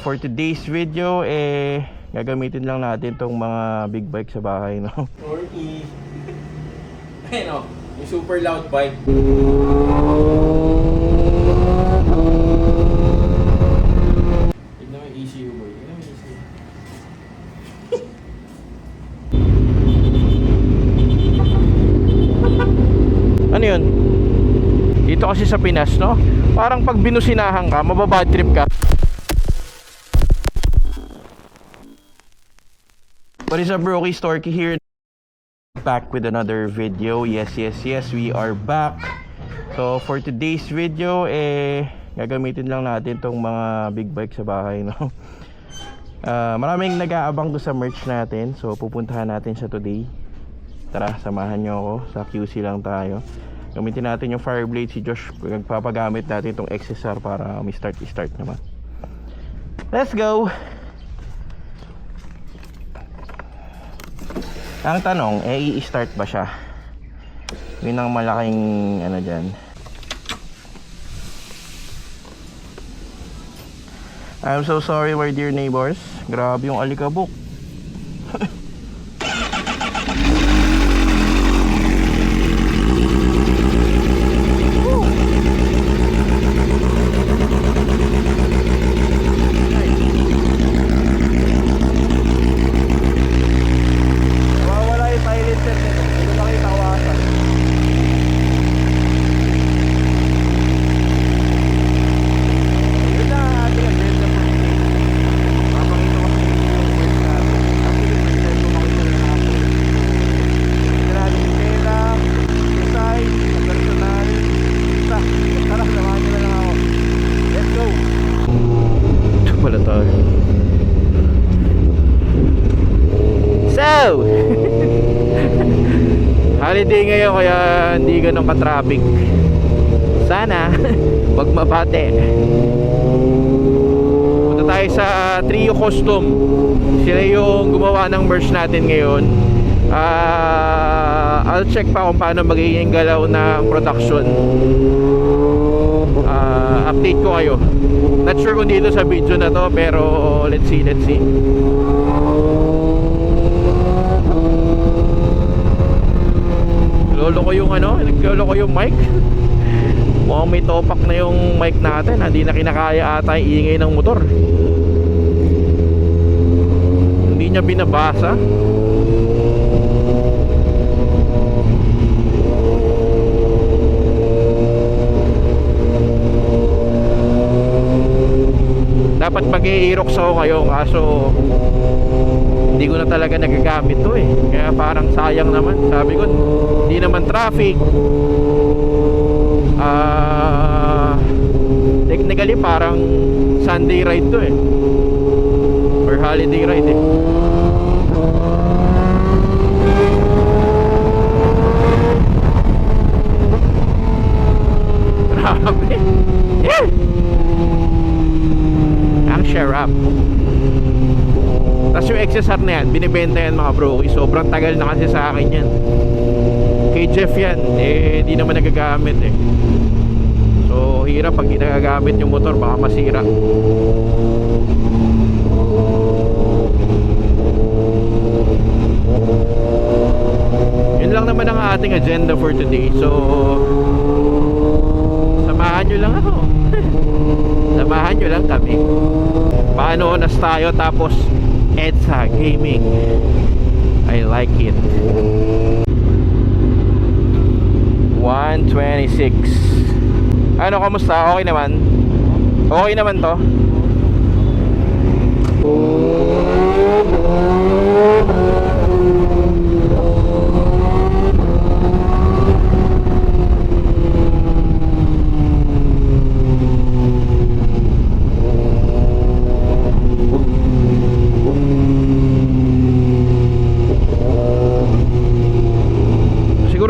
For today's video, gagamitin lang natin tong mga big bike sa bahay, no? Torky. Ayun o, yung super loud bike. Tignan mo yung ECU boy. Tignan mo yung ECU. Ano yun? Dito kasi sa Pinas, no? Parang pag binusinahan ka, mababad trip ka. What is up, Brokey? Storky here. Back with another video. Yes, we are back. So for today's video, gagamitin lang natin tong mga big bike sa bahay, no? Maraming nag-aabang doon sa merch natin. So pupuntahan natin siya today. Tara, samahan nyo ako. Sa QC lang tayo. Gamitin natin yung Fireblade. Si Josh, nagpapagamit natin itong XSR para may start naman. Let's go! Ang tanong, i-start ba siya? Yun ang malaking ano dyan. I'm so sorry, my dear neighbors. Grabe yung alikabok. Holiday ngayon kaya hindi ganun ka-traffic. Sana wag mabate. Punta tayo sa Trio Custom. Sila yung gumawa ng merch natin ngayon. I'll check pa kung paano magiging galaw ng production. Update ko kayo. Not sure kung dito sa video na to, pero let's see. Lolo ko yung naglolo ko yung mic. Mukhang may topak na yung mic natin. Hindi na kinakaya ata yung ingay ng motor. Hindi niya binabasa. Dapat mag-i-Aerox ako ngayon, kaso hindi ko na talaga nagagamit to kaya parang sayang naman. Sabi ko, hindi naman traffic. Technically parang Sunday ride to or holiday ride Grabe. Ang share up. Tapos yung XSR na yan, binibenta yan mga bro. Sobrang tagal na kasi sa akin yan. Kay Jeff yan, di naman nagagamit So hirap pag nagagamit yung motor, baka masira. Yun lang naman ang ating agenda for today. So samahan nyo lang ako. Samahan nyo lang kami. Paano onas tayo tapos EDSA Gaming. I like it. 126. Ano, kamusta? Okay naman? Okay naman to?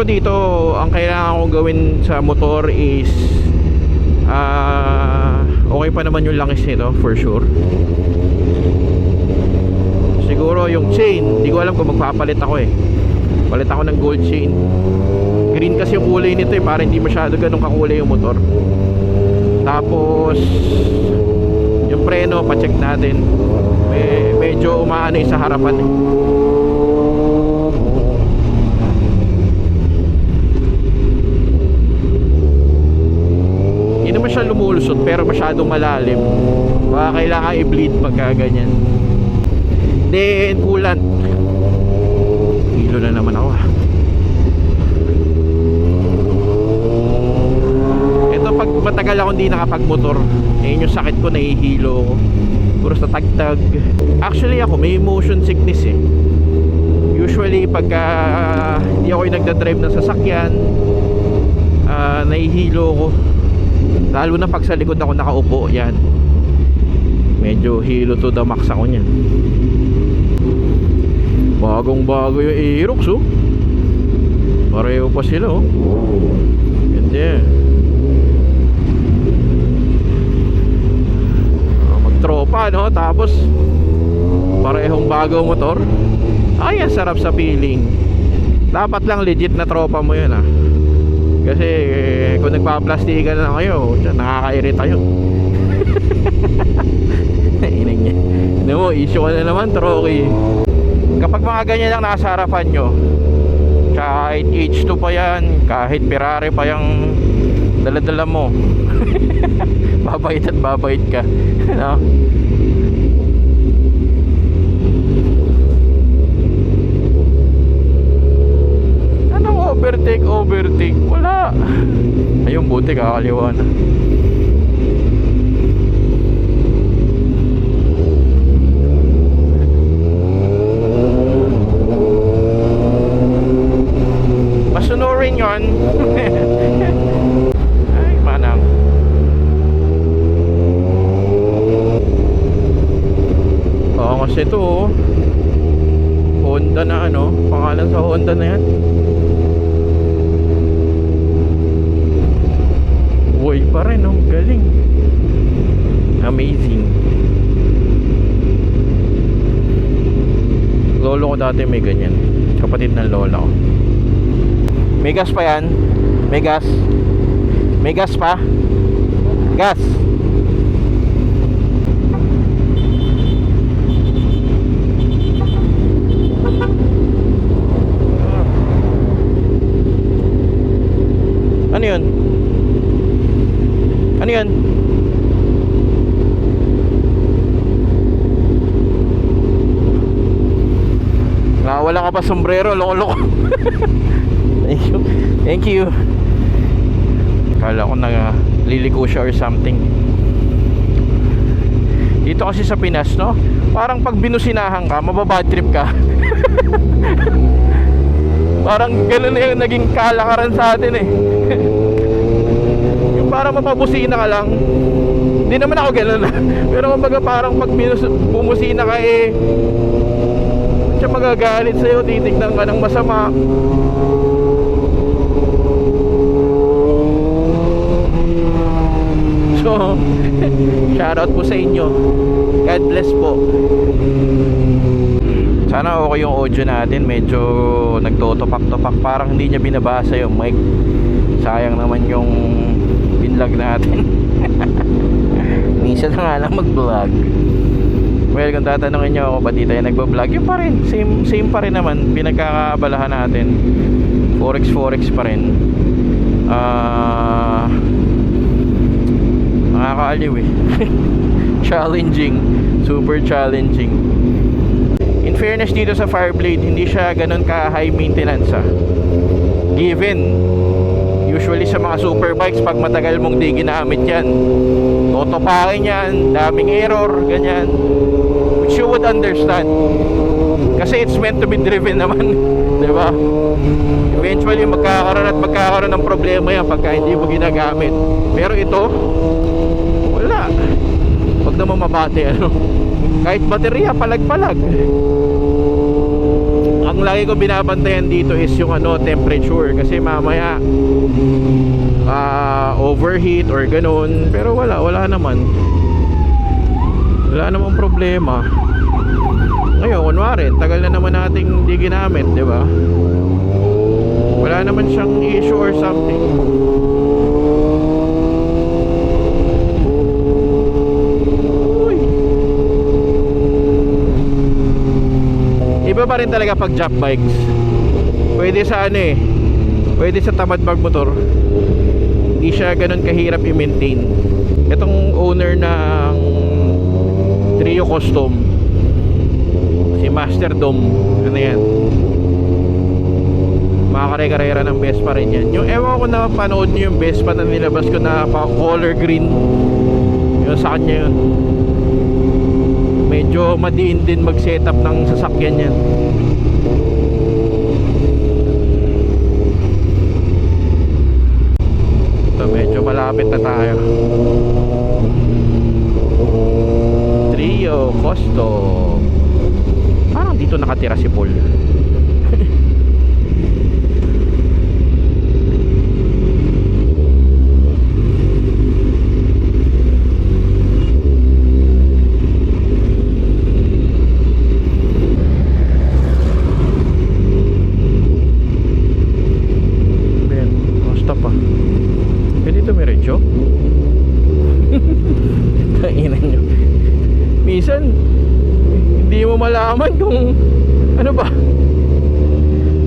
Dito ang kailangan kong gawin sa motor is okay pa naman yung langis nito for sure. Siguro yung chain, hindi ko alam kung magpapalit ako palit ako ng gold chain. Green kasi yung kulay nito para hindi masyado ganun kakulay yung motor. Tapos Yung preno, pa-check natin. Medyo umaano sa harapan eh. Hindi naman siya lumulusot pero masyadong malalim. Baka kailangan i-bleed pagka ganyan. Then coolant. Hilo na naman ako. Ito pag matagal ako hindi nakapagmotor, yun yung sakit ko, nahihilo ko. Puro sa tagtag. Actually ako may motion sickness eh. Usually pagka hindi ako yung nagdadrive ng sasakyan, nahihilo ko. Lalo na pag sa likod ako nakaupo, yan. Medyo hilo to the max ako niyan. Bagong bago yung Aerox oh. Pareho pa sila oh. Ganda. Magtropa no. Tapos parehong bagong motor. Ay, ang sarap sa feeling. Dapat lang legit na tropa mo yun ah. Kasi kung nagpa-plastikan na kayo, nakakairita yun. Inang niya. Ano mo, issue ka na naman, Troki. Kapag mga ganyan lang nasa harapan nyo, kahit H2 pa yan, kahit Ferrari pa yung dala-dala mo, babait at babait ka. Ano? Anong overtake? Wala. Ayun, buti kakaliwa na. Masunurin yun. Ay, manang. Oo, kasi ito oh. Honda na ano, pangalan sa Honda na yan. Buhay pa rin oh, galing. Amazing. Lolo ko dati may ganyan. Kapatid ng lola ko. May gas pa yan? May gas? May gas pa? Gas! Ano yun? Ano yun? Wala ka pa sombrero, loko-loko. Thank you. Kala ko na liliko siya or something. Dito kasi sa Pinas, no? Parang pag binusinahan ka, mababad trip ka. Parang gano'n na yung naging kalakaran sa atin eh. Yung parang mapabusina ka lang. Hindi naman ako gano'n ah. Pero kumbaga parang pag bumusina ka eh, siya magagalit sa'yo, titignan ka ng masama. So, shoutout po sa inyo. God bless po. Sana okay yung audio natin. Medyo nagtotopak-topak. Parang hindi niya binabasa yung mic. Sayang naman yung binlog natin. Minsan na nga lang mag-vlog. Well, kung tatanungin nyo ako ba di tayo nagbablog, yun pa rin, same pa rin naman. Pinagkakaabalahan natin Forex pa rin. Nakakaaliw eh. Challenging. Super challenging. In fairness dito sa Fireblade, hindi siya ganun ka high maintenance given usually sa mga superbikes, pag matagal mong di ginamit yan, totopakin yan, daming error, ganyan, which you would understand kasi it's meant to be driven naman. Diba? Eventually magkakaroon ng problema yan pagka hindi mo ginagamit. Pero ito, wala. Huwag naman mabate ano. Kahit baterya, palag-palag. Ang lagi ko binabantayan dito is yung temperature. Kasi mamaya overheat or ganun. Pero wala naman. Wala namang problema. Ngayon, kunwari, tagal na naman nating hindi ginamit, di ba? Wala naman siyang issue or something. Iba pa rin talaga pag job bikes. Pwede sa ano eh, pwede sa tamad magmotor. Hindi siya ganun kahirap i-maintain. Itong owner ng Trio Custom, si Master Dom, ano yan, makakare-karera ng Vespa rin yan. Yung ewan ko na panood nyo yung Vespa na nilabas ko na color green, yun sa kanya yun. Medyo madiin din mag setup ng sasakyan yan. Ito medyo malapit na tayo. Trio Custom. Parang dito nakatira si Paul. Minsan hindi mo malaman kung ano ba,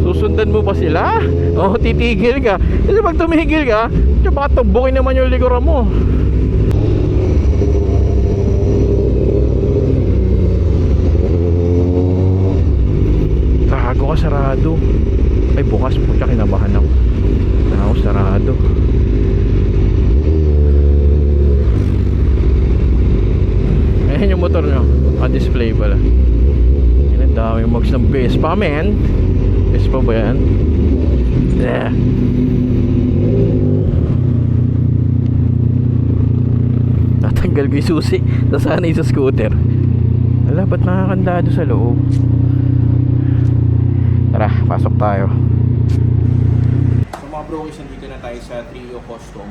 susundan mo ba sila o titigil ka. Kasi pag tumigil ka, baka tumbukin naman yung likuran mo. Tago ka, sarado. Ay bukas po siya, kinabahan ako. Ako sarado. Ayan yung motor nyo, display pala. Yan, ang daming mags ng Vespa, man. Vespa ba yan? Yeah. Tatanggal ko yung susi. Nasanay sa scooter. Wala, ba't nakakandado sa loob? Tara, pasok tayo. So mga bro, nandito na tayo sa Trio Custom.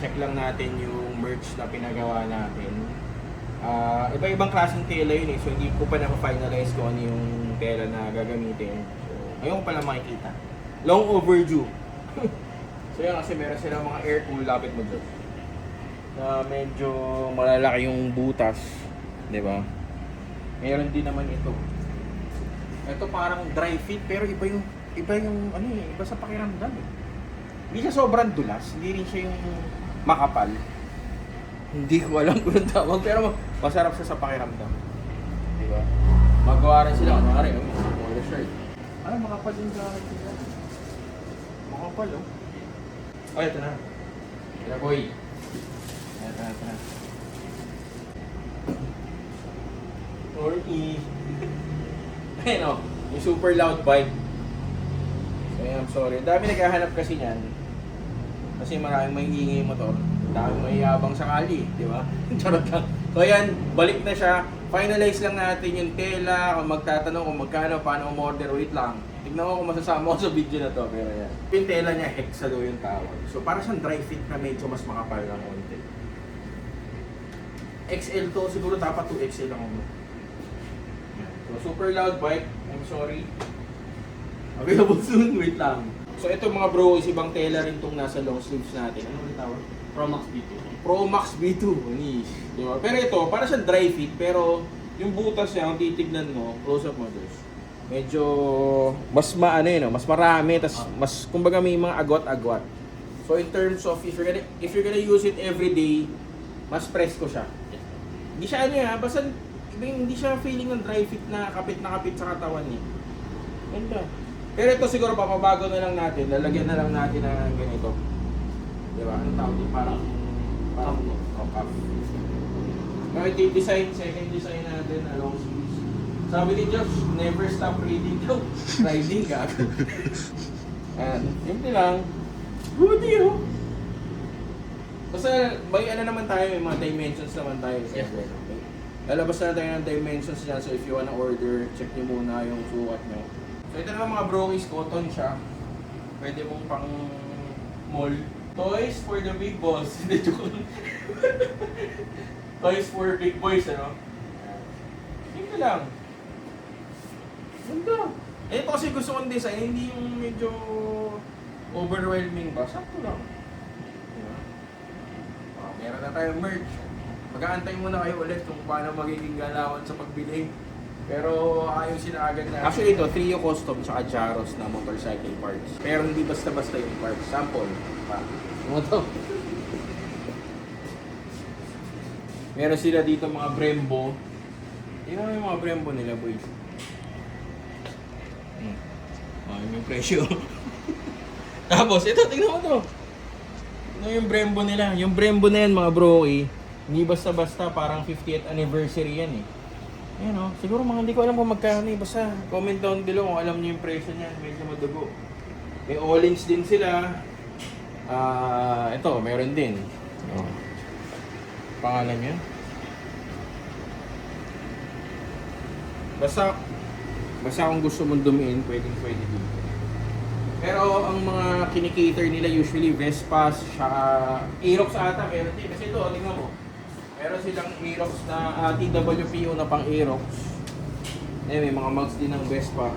Check lang natin yung merch na pinagawa natin. Iba-ibang klaseng tela yun eh. So hindi ko pa na-finalize kung ano yung tela na gagamitin. So ayun ko pala makikita. Long overdue. So yan, kasi meron silang mga air cool, lapit mo dyan, na medyo malalaki yung butas, di ba? Meron din naman ito. Ito parang dry fit pero iba yung ano eh, iba sa pakiramdam eh. Hindi siya sobrang dulas, hindi rin siya yung makapal. Hindi ko alam kung anong tawag, pero masarap siya sa pakiramdam. Di ba? Magawa rin sila, kunwari, smaller shirt. Ano, makapal yung jacket nila. Makapal, oh. Oh, ito na. Ito na, boy. Ito na. Or ayun, oh. Yung super loud bike. So, I'm sorry. Dami naghahanap kasi niyan. Kasi maraming mahihingi yung motor. Dami mayabang sa kali, di ba? Charot lang. So ayan, balik na siya. Finalize lang natin yung tela. Kung magtatanong kung magkano, paano umorder, wait lang. Tignan ko kung masasama ko sa video na to. Pero yan. Yung tela niya, hexado yung tawag. So para siyang dry fit na medyo mas makapal ng konti. XL to, siguro dapat 2XL lang ako. So super loud bike, I'm sorry. Available soon, wait lang. So ito mga bro, is ibang tela rin tong nasa long sleeves natin. Ano ulit tawag? Promax B2. Promax B2, Anish. Diba? Pero ito, para siyang dry fit, pero yung butas niya, kung titignan mo, close up mo dos. Medyo mas maano yun, mas marami, tas mas kumbaga may mga agwat-agwat. So in terms of if you're gonna use it every day, mas presko siya. Hindi siya ano yan, basta hindi siya feeling ng dry fit na kapit sa katawan niya. Ganda. Pero ito siguro papabago na lang natin, lalagyan na lang natin ng ganito. Diba? Ang tawag din parang cuff. Ngayon design, second design natin na long sleeves. Sabi ni Josh, never stop reading daw. Riding ka. And simple lang. Goodie oh! Basta may ano naman tayo, may mga dimensions naman tayo. Yes. Lalabas na tayo ng dimensions niya, so if you wanna order, check nyo muna yung sukat nyo. So ito naman mga brokies, cotton siya. Pwede mong pang mall. Toys for the big balls. Hindi, joke lang. Toys for big boys, ano? Simple lang. Ganda. Ito kasi gusto kong design, hindi yung medyo overwhelming ba? Sakto lang. Diba? Meron na tayong merch. Mag-aantay muna kayo ulit kung paano magiging galawan sa pagbili. Pero ayusin na agad na. Actually ito, Trio Custom tsaka Jaros na motorcycle parts. Pero hindi basta-basta yung parts. Sample. Ano to? Meron sila dito mga Brembo. Tingnan mo yung mga Brembo nila, boy. Yun yung presyo. Tapos, ito, tingnan mo to. Ito yung Brembo nila. Yung Brembo na yan, mga broki, hindi basta-basta, parang 50th anniversary yan eh. Ayan o, siguro mga hindi ko alam kung magkano eh. Basta comment down below kung alam niyo yung presyo niyan. Medyo madugo. May Ollins din sila. Ito, meron din. Pangalan niya. Basta kung gusto mong dumiin, pwede dito. Pero ang mga kinikater nila usually Vespas, saka Aerox ata meron din. Kasi ito, tingnan mo. Meron silang Aerox na TWPO na pang Aerox. May mga mugs din ng Vespa.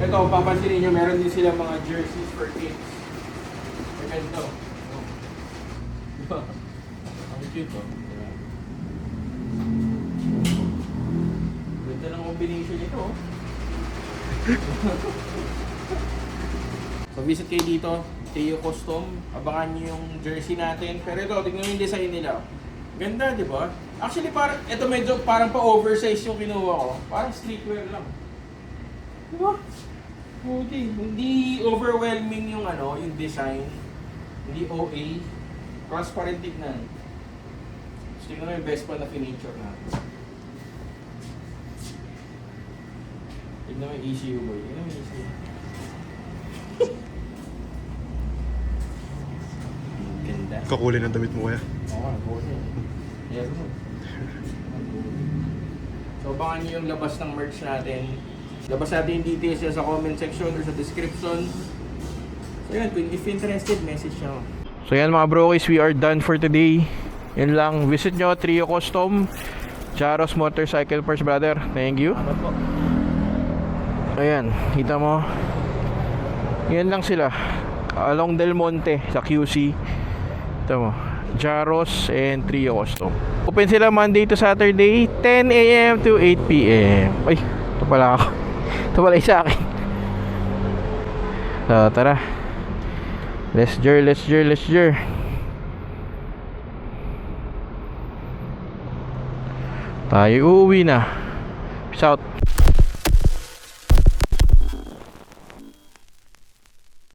Ito, papansinin nyo, meron din sila mga jerseys for kids. Ito. Diba? Ang cute oh. Ganda ng combination nito oh. So visit kayo dito, Trio Custom. Abangan nyo yung jersey natin. Pero ito, tignan mo yung design nila. Ganda, di ba? Actually, ito medyo parang pa-oversize yung kinuha ko. Parang streetwear lang. Di ba? Hindi overwhelming yung yung design. Hindi OA. Transparent tignan. So, tignan mo yung best pa na finiture natin. Tignan mo yung ECU boy. Tignan mo yung ECU. Ganda. Kakulay ng damit mo kaya. Oo, nagkulay. Yes. So, abangan nyo yung labas ng merch natin. Labas natin yung details sa comment section or sa description. So, yun. If interested, message nyo. So, yan mga brokies. We are done for today. Yan lang. Visit nyo, Trio Custom. Jaros Motorcycle Parts, brother. Thank you. Ayan. Kita mo. Yan lang sila. Along Del Monte sa QC. Ito mo. Jaros and Trio Custom. Open sila Monday to Saturday, 10 AM to 8 PM. Ay, ito pala ako. Ito pala isa akin. So, tara. Let's jur. Tayo uuwi na. Peace out.